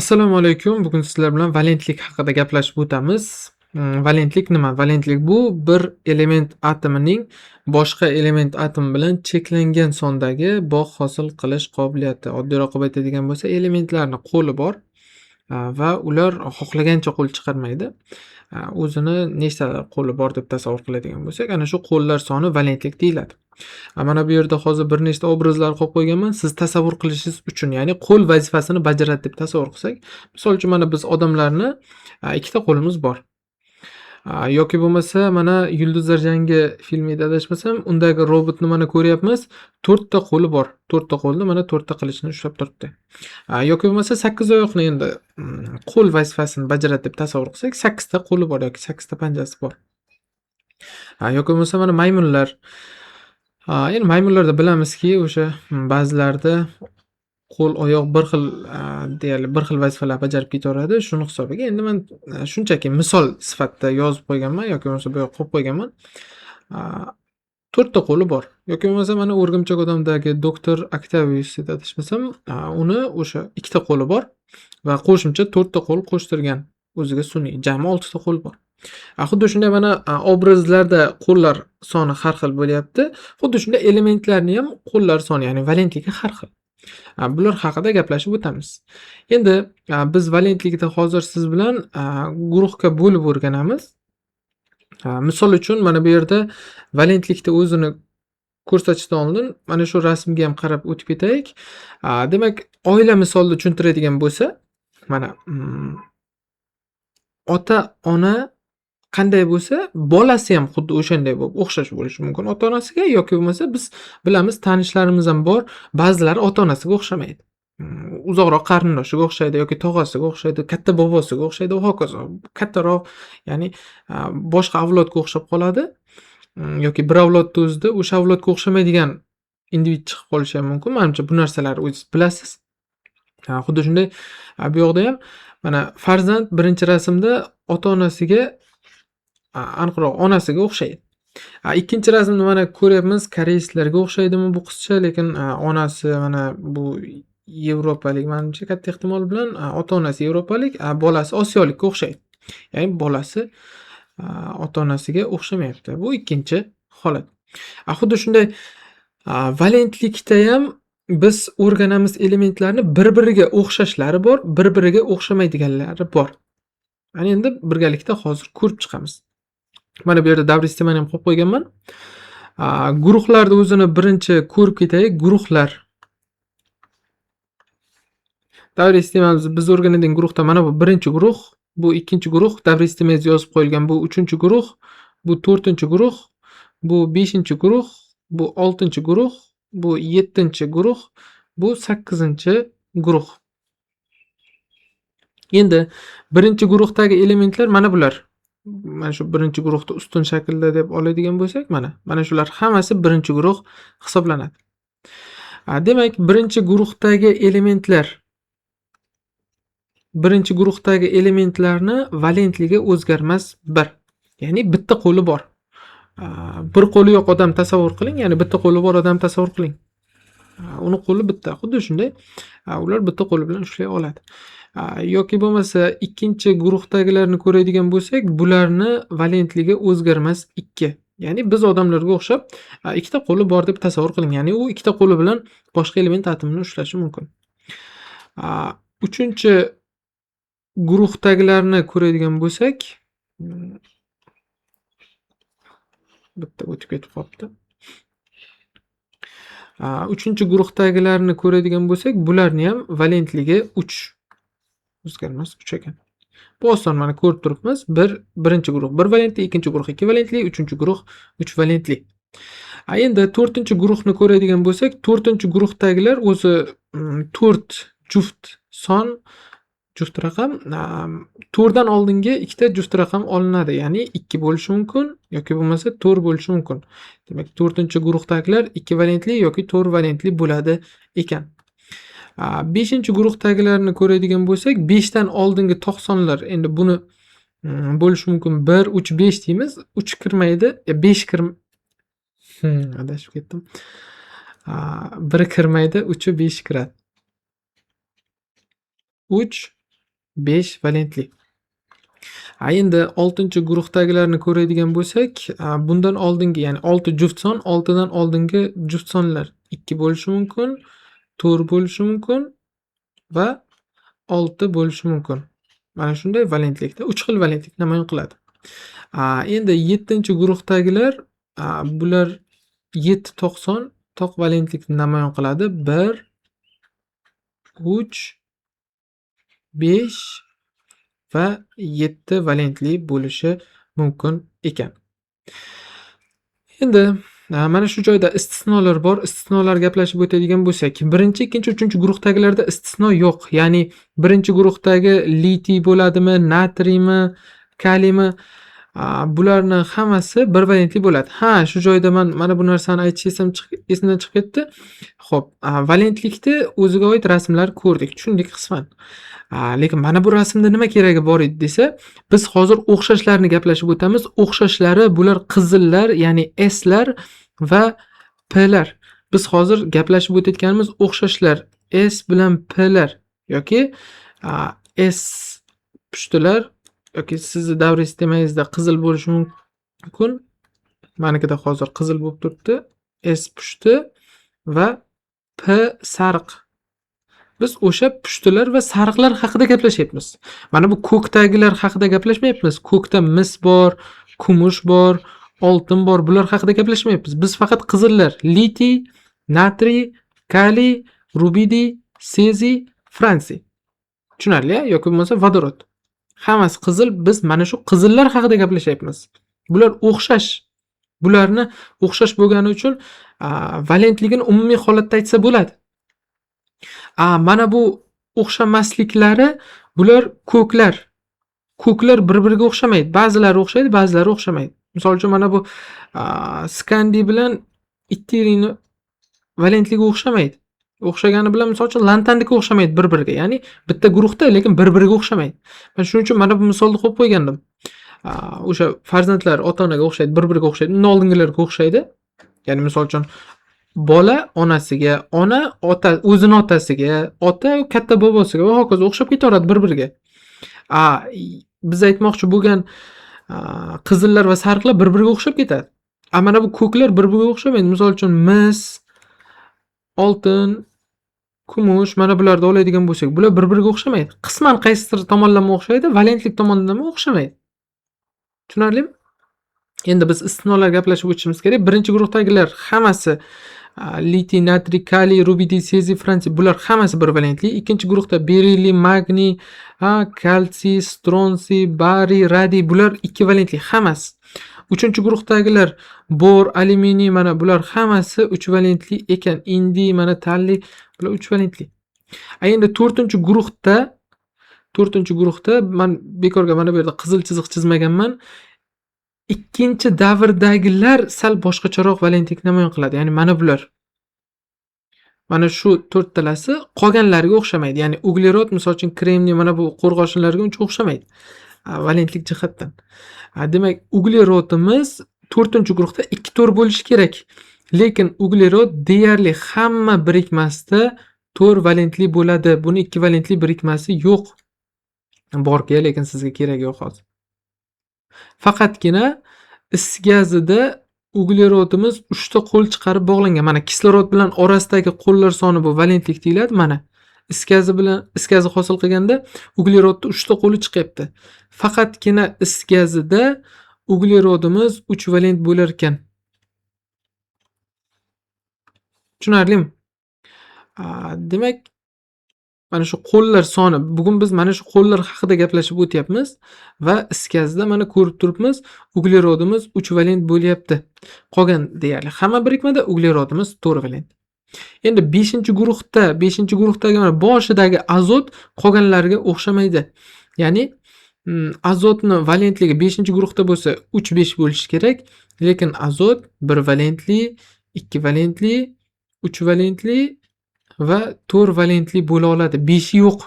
Assalomu alaykum. Bugun sizlar bilan valentlik haqida gaplashib o'tamiz. Valentlik nima? Valentlik bu bir element atomining boshqa element atom bilan cheklangan sondagi bog' hosil qilish qobiliyati. Oddiyroq qilib aytadigan bo'lsa, elementlarni qo'li bor va ular xohlagancha qo'l chiqarmaydi. O'zini nechtalar qo'li bor deb tasavvur qiladigan bo'lsak, ana shu qo'llar soni valentlik deyiladi. Mana bu yerda hozir bir nechta obrazlar qo'yib qo'yganman. Siz tasavvur qilishingiz uchun, ya'ni qo'l vazifasini bajaradi deb tasavvur qilsak. Misol uchun mana biz odamlarni ikkita qo'limiz bor. Yoki bo'lmasa mana Yulduzlar jangi filmida adashmasam, undagi robotni mana ko'ryapmiz. 4 ta qo'li bor. 4 ta qo'lda mana 4 ta qilichni ushlab turibdi. Yoki bo'lmasa 8 oyoqni endi qo'l vazifasini bajaradi deb tasavvur qilsak, 8 ta qo'li bor yoki 8 ta panjasi bor. Yoki bo'lmasa mana maymunlar. Endi maymunlarda bilamizki, o'sha ba'zilarida qo'l, oyoq bir xil, deyarli bir xil vazifalar bajarib ketaveradi. Shuni hisobiga endi men shunchaki misol sifatida yozib qo'yganman yoki bo'lmasa bu yoqqa qo'yib qo'yganman. 4 ta qo'li bor. Yoki bo'lmasa mana O'rgimchak odamdagi doktor Octavius deb adashmasam, uni o'sha 2 ta qo'li bor va qo'shimcha 4 ta qo'l qo'shtirgan o'ziga sun'iy. Jami 6 ta qo'l bor. Xuddi shunday mana obrazlarda qo'llar soni har xil bo'lyapti. Xuddi shunday elementlarni ham qo'llar soni, ya'ni valentligi har xil. Bular haqida gaplashib o'tamiz. Endi biz valentlikda hozir siz bilan guruhga bo'lib o'rganamiz. Misol uchun mana bu yerda valentlikda o'zini ko'rsatishdan oldin mana shu rasmga ham qarab o'tib ketaylik. Demak, oila misolida tushuntiradigan bo'lsa, mana ota-ona qanday bo'lsa, bolasi ham xuddi o'shanday bo'lib, o'xshash bo'lishi mumkin ota-onasiga yoki bo'lmasa biz bilamiz, tanishlarimiz ham bor, ba'zilari ota-onasiga o'xshamaydi. Uzoqroq qarindoshiga o'xshaydi yoki tog'asiga o'xshaydi, katta bobosiga o'xshaydi va hokazo. Kattaroq, ya'ni boshqa avlodga o'xshab qoladi. Yoki bir avlodda o'zida o'sha avlodga o'xshamaydigan individ chiqib qolishi ham mumkin. Menimcha bu narsalarni o'zingiz bilasiz. Xuddi shunday bu yoqda ham mana farzand birinchi rasmda ota-onasiga, aniqroq onasiga o'xshaydi. Ikkinchi rasmni mana ko'ryapmiz, koreyslarga o'xshaydimi bu qizcha, lekin onasi mana bu yevropalik, menimcha katta ehtimol bilan ota-onasi yevropalik, bolasi osiyolikka o'xshaydi. Ya'ni bolasi ota-onasiga o'xshamayapti. Bu ikkinchi holat. Xuddi shunday valentlikda ham biz o'rganamiz elementlarni bir-biriga o'xshashlari bor, bir-biriga o'xshamaydiganlari bor. Mana endi birgalikda hozir ko'rib chiqamiz. Mana bu yerda davr istemani ham qo'yib qo'yganman. Guruhlarni o'zini birinchi ko'rib ketaylik. Guruhlar. Davr istemamiz biz o'rganadigan guruhda mana bu birinchi guruh, bu ikkinchi guruh, davr istemangiz yozib qo'yilgan, bu uchinchi guruh, bu to'rtinchi guruh, bu beshinchi guruh, bu oltinchi guruh, bu yettinchi guruh, bu sakkizinchi guruh. Endi birinchi guruhdagi elementlar mana bular. Mana shu birinchi guruhda ustun shaklda deb oladigan bo'lsak, mana shular hammasi birinchi guruh hisoblanadi. Demak, birinchi guruhdagi elementlarni valentligi o'zgarmas 1. Ya'ni bitta qo'li bor. Bir qo'li yo'q odam tasavvur qiling, ya'ni bitta qo'li bor odam tasavvur qiling. Uni qo'li bitta. Xuddi shunday ular bitta qo'li bilan ushlay oladi. Yoki bo'lmasa ikkinchi guruhdagilarni ko'radigan bo'lsak, bularni valentligi o'zgarmas 2. Ya'ni biz odamlarga o'xshab ikkita qo'li bor deb tasavvur qiling. Ya'ni u ikkita qo'li bilan boshqa element atomini ushlashi mumkin. Uchinchi guruhdagilarni ko'radigan bo'lsak, bitta o'tib ketib qolibdi. Uchinchi guruhdagilarni ko'radigan bo'lsak, bularni ham valentligi 3. O'zgarmas 3 ekan. Bu oson, mana ko'rib turibmiz. Birinchi guruh 1 valentli, ikkinchi guruh 2 valentli, uchinchi guruh 3 valentli. Endi to'rtinchi guruhni ko'radigan bo'lsak, to'rtinchi guruhdagilar o'zi 4 juft son, juft raqam, 4 dan oldingi ikkita juft raqam olinadi. Ya'ni 2 bo'lishi mumkin yoki bo'lmasa 4 bo'lishi mumkin. Demak, to'rtinchi guruhdagilar 2 valentli yoki 4 valentli bo'ladi ekan. 5-chi guruhdagilarni ko'radigan bo'lsak, 5 dan oldingi tog' sonlar, endi buni bo'lishi mumkin 1, 3, 5 deymiz. 3 kirmaydi, 5 adashib ketdim. 1 kirmaydi, 3, 5 kiradi. 3, 5 valentli. Endi 6-guruhdagilarni ko'radigan bo'lsak, bundan oldingi, ya'ni 6 juft son, 6 dan oldingi juft sonlar 2 bo'lishi mumkin, 4 bo'lishi mumkin va 6 bo'lishi mumkin. Mana shunday valentlikda 3 xil valentlik namoyon qiladi. Endi 7-guruhdagilar, bular 7 to'q son, to'q valentlikni namoyon qiladi. 1, 3, 5 va 7 valentli bo'lishi mumkin ekan. Endi mana shu joyda istisnolar bor. Istisnolar gaplashib o'tadigan bo'lsak, 1-chi, 2-chi, 3-chi guruhdagilarda istisno yo'q. Ya'ni 1-guruhdagi litiy bo'ladimi, natriymi, kaliymi, bularni hammasi bir valentli bo'ladi. Shu joyda mana bu narsani aytish esimdan chiqib ketdi. Xo'p, valentlikni o'ziga oid rasmlar ko'rdik, tushundik qisman. Lekin mana bu rasmda nima keragi bor edi desa, biz hozir o'xshashlarni gaplashib o'tamiz. O'xshashlari bular qizillar, ya'ni S'lar va P'lar. Biz hozir gaplashib o'tayotganimiz o'xshashlar S bilan P'lar yoki S pushtilar yoki sizni davringiz temangizda qizil bo'lishi mumkin. Menikida hozir qizil bo'lib turibdi. S pushti va P sariq. Biz o'sha pushtilar va sariqlar haqida gaplashyapmiz. Mana bu ko'kdagilar haqida gaplashmayapmiz. Ko'kda mis bor, kumush bor, oltin bor. Bular haqida gaplashmayapmiz. Biz faqat qizillar: litiy, natriy, kaliy, rubidiy, seziy, fransiy. Tushunarli, yoki bo'lmasa vodorod. Hammasi qizil. Biz mana shu qizillar haqida gaplashyapmiz. Bular o'xshash. Bularni o'xshash bo'lgani uchun valentligini umumiy holatda aytsa bo'ladi. Mana bu o'xshamasliklari bular ko'klar. Ko'klar bir-biriga o'xshamaydi. Ba'zilari o'xshaydi, ba'zilari o'xshamaydi. Misol uchun mana bu skandiy bilan ittiriyni valentligi o'xshamaydi. O'xshagani bilan misol uchun lantandika o'xshamaydi bir-biriga. Ya'ni bitta guruhda, lekin bir-biriga o'xshamaydi. Men shuning uchun mana bu misolni qo'yib qo'ygandim. O'sha farzandlar ota-onaga o'xshaydi, bir-biriga o'xshaydi, undan oldingilarga o'xshaydi. Ya'ni misol uchun bola onasiga, ona o'zini otasiga, ota katta bobosiga va hokazo o'xshab ketaveradi bir-biriga. Biz aytmoqchi bo'lgan qizillar va sariqlar bir-biriga o'xshab ketadi. Mana bu ko'klar bir-biriga o'xshamaydi. Misol uchun mis, oltin, kumush, mana bularni oladigan bo'lsak, bular bir-biriga o'xshamaydi. Qisman qaysidir tomonlama o'xshaydi, valentlik tomonidan o'xshamaydi. Tushunarlimi? Endi biz istisnolar gaplashib o'tishimiz kerak. 1-guruhdagilar hammasi litiy, natriy, kaliy, rubidiy, seziy, fransiy, bular hammasi bir valentli. 2-guruhda beriliy, magniy, kalsiy, stronsiy, bariy, radiy, bular 2 valentli hammasi. 3-guruhdagilar bor, alyuminiy, mana bular hammasi 3 valentli ekan. Indiy, mana talliy, bular 3 valentli. Endi 4-guruhda men bekorga mana bu yerda qizil chiziq chizmaganman. 2-davrdagilar sal boshqacharoq valentlik namoyon qiladi. Ya'ni mana bular. Mana shu 4 talasi qolganlariga o'xshamaydi. Ya'ni uglerod, misol uchun kremniy, mana bu qo'rg'oshinlarga uncha o'xshamaydi. Valentlik jihatdan. Demak, uglerodimiz 4-guruhda 2 to'r bo'lishi kerak. Lekin uglerod deyarli hamma birikmasida 4 valentli bo'ladi. Buni 2 valentli birikmasi yo'q. Borki, lekin sizga kerak yo'q hozir. Faqatgina is gazida uglerodimiz 3 ta qo'l chiqarib bog'langan. Mana kislorod bilan orasidagi qo'llar soni bu valentlik deyiladi. Mana is gazi hosil qilganda uglerodda 3 ta qo'li chiqyapti. Faqatgina is gazida uglerodimiz 3 valent bo'lar ekan. Tushunarlimi? Demak, mana shu qo'llar soni, bugun biz mana shu qo'llar haqida gaplashib o'tyapmiz va is gazida mana ko'rib turibmiz, uglerodimiz 3 valent bo'lyapti. Qolgan deyarli hamma birikmada uglerodimiz 4 valent. Endi 5-guruhdagi mana boshidagi azot qolganlariga o'xshamaydi. Ya'ni azotni valentligi 5-guruhda bo'lsa 3-5 bo'lishi kerak, lekin azot 1 valentli, 2 valentli, 3 valentli va 4 valentli bo'la oladi. 5 yo'q.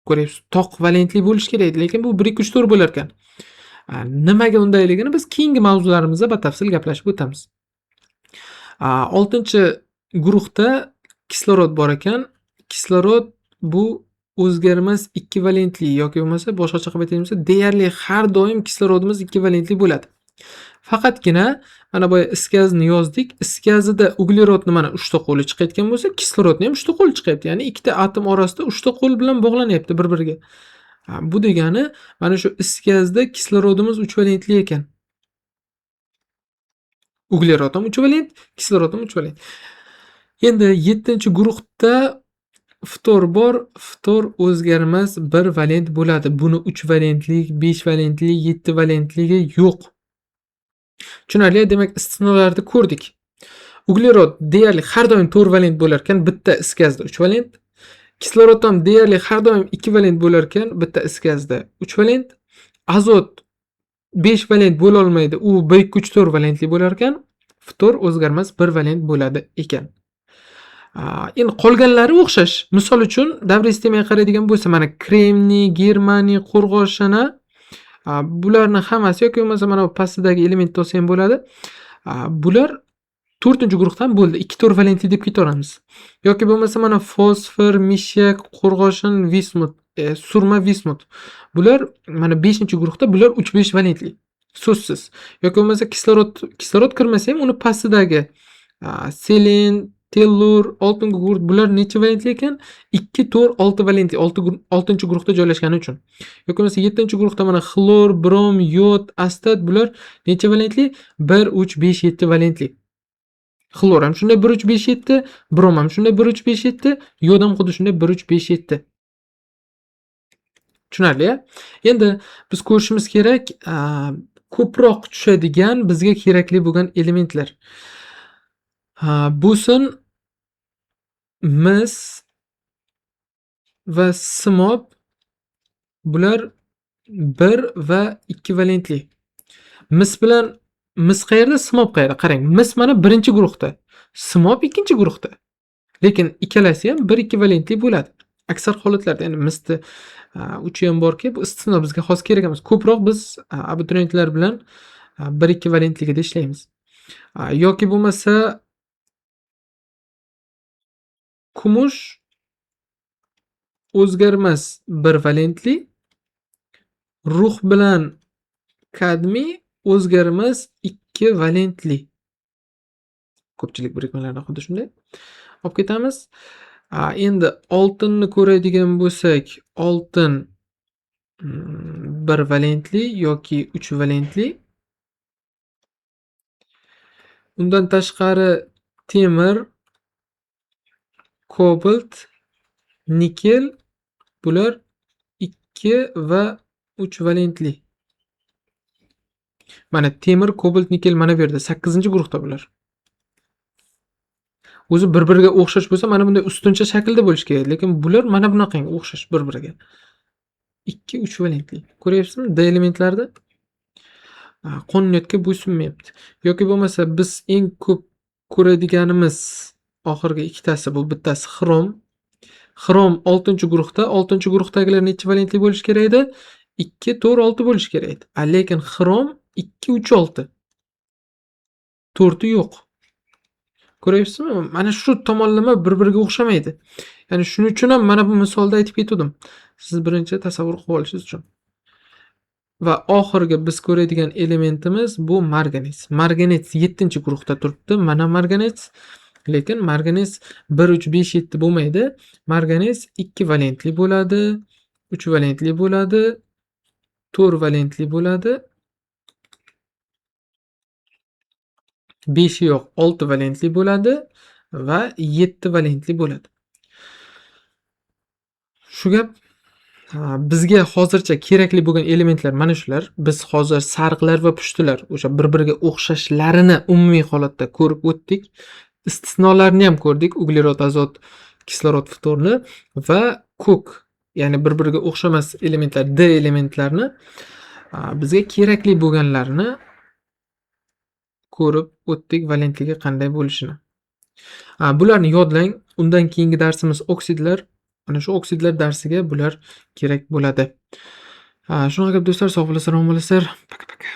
Ko'ryapsiz, to'q valentli bo'lishi kerak edi, lekin bu 1 2 3 4 bo'lar ekan. Nimaga undayligini biz keyingi mavzularimizda batafsil gaplashib o'tamiz. 6-guruhda kislorod bor ekan. Kislorod bu o'zgarmas ekvivalentli yoki bo'lmasa boshqacha qilib aytadigan deyarli har doim kislorodimiz ekvivalentli bo'ladi. Faqatgina mana boya is gazni yozdik. Is gazida uglerodni mana 3 ta qo'li chiqayotgan bo'lsa, kislorodni ham 3 ta qo'li chiqyapti. Ya'ni ikkita atom orasida 3 ta qo'l bilan bog'lanyapti bir-biriga. Bu degani mana shu is gazda kislorodimiz 3 valentli ekan. Uglerod ham 3 valent, kislorod ham 3 valent. Endi 7-guruhda ftor bor. Ftor o'zgarmas 1 valent bo'ladi. Buni 3 valentlik, 5 valentlik, 7 valentligi yo'q. Tushunarli? Demak, istisnolarni ko'rdik. Uglerod deyarli har doim 4 valent bo'lar ekan, bitta is gazda 3 valent. Kislorod ham deyarli har doim 2 valent bo'lar ekan, bitta is gazda 3 valent. Azot 5 valent bo'la olmaydi. U 1-4 valentli bo'lar ekan, ftor o'zgarmas 1 valent bo'ladi ekan. Endi qolganlari o'xshash. Misol uchun davra sistemaga qaraydigan bo'lsa, mana kremniy, germaniy, qo'rg'oshin bularni hammasi yoki bo'lmasa mana bu pastdagi element olsa ham bo'ladi. Bular 4-guruhdan bo'ldi. 2-4 valentli deb ketaveramiz. Yoki bo'lmasa mana fosfor, mishak, qo'rg'oshin, vismut, surma, vismut. Bular mana 5-guruhda, bular 3-5 valentli. So'zsiz. Yoki bo'lmasa kislorod kirmasa ham uni pastidagi selen, tellur, 6-guruh bular necha valentli ekan? 2, 4, 6 valentli, 6-guruhda joylashgani uchun. Yoki bo'lmasa 7-guruhda mana xlor, brom, yod, astat bular necha valentli? 1, 3, 5, 7 valentli. Xlor ham shunday 1, 3, 5, 7, brom ham shunday 1, 3, 5, 7, yod ham xuddi shunday 1, 3, 5, 7. Tushunarli-a? Endi biz ko'rishimiz kerak ko'proq tushadigan bizga kerakli bo'lgan elementlar. Bo'sin, mis va simob bular 1 va 2 valentli. Mis qayerda, simob qayerda? Qarang, mis mana 1-guruhda, simob 2-guruhda. Lekin ikkalasi ham 1-2 valentli bo'ladi. Aksar holatlarda, ya'ni misni uchi ham borki, bu istisno bizga xos kerak emas. Ko'proq biz abituriyentlar bilan 1-2 valentligida ishlaymiz. Yoki bo'lmasa kumush o'zgarmas 1 valentli, rux bilan kadmiy o'zgarmas 2 valentli. Ko'pchilik birikmalarda xuddi shunday. Olib ketamiz. Endi oltinni ko'radigan bo'lsak, oltin 1 valentli yoki 3 valentli. Undan tashqari temir, kobalt, nikel bular 2 va 3 valentli. Mana temir, kobalt, nikel mana bu yerda 8-guruhda bular. O'zi bir-biriga o'xshash bo'lsa, mana bunday ustuncha shaklda bo'lishi kerak, lekin bular mana bunaqangi o'xshash bir-biriga. 2, 3 valentli. Ko'ryapsizmi? D elementlarida qonuniyatga bo'ysunmayapti. Yoki bo'lmasa biz eng ko'p ko'radiganimiz oxirgi ikkitasi, bu bittasi xrom. Xrom 6-guruhda, 6-guruhdagilar necha valentli bo'lishi kerak edi? 2, 4, 6 bo'lishi kerak edi. Lekin xrom 2, 3, 6. 4i yo'q. Ko'ryapsizmi? Mana shu tomonlama bir-biriga o'xshamaydi. Ya'ni shuning uchun ham mana bu misolda aytib ketdim. Siz birinchi tasavvur qilib olishingiz uchun. Va oxirgi biz ko'radigan elementimiz bu marganez. Marganez 7-guruhda turibdi. Mana marganez. Lekin marganez 1, 3, 5, 7 bo'lmaydi. Marganez 2 valentli bo'ladi, 3 valentli bo'ladi, 4 valentli bo'ladi. 5 yo'q, 6 valentli bo'ladi va 7 valentli bo'ladi. Shu gap. Bizga hozircha kerakli bo'lgan elementlar mana shular. Biz hozir sariqlar va pushtilar o'sha bir-biriga o'xshashlarini umumiy holatda ko'rib o'tdik. Istisnolarni ham ko'rdik. Uglerod, azot, kislorod, ftorni va ko'k, ya'ni bir-biriga o'xshamas elementlar, D elementlarni bizga kerakli bo'lganlarini ko'rib o'tdik, valentligi qanday bo'lishini. Bularni yodlang. Undan keyingi darsimiz oksidlar. Mana shu oksidlar darsiga bular kerak bo'ladi. Shunaqa gap do'stlar, sog' bo'lasizlar, omon bo'lasizlar. Paka-paka.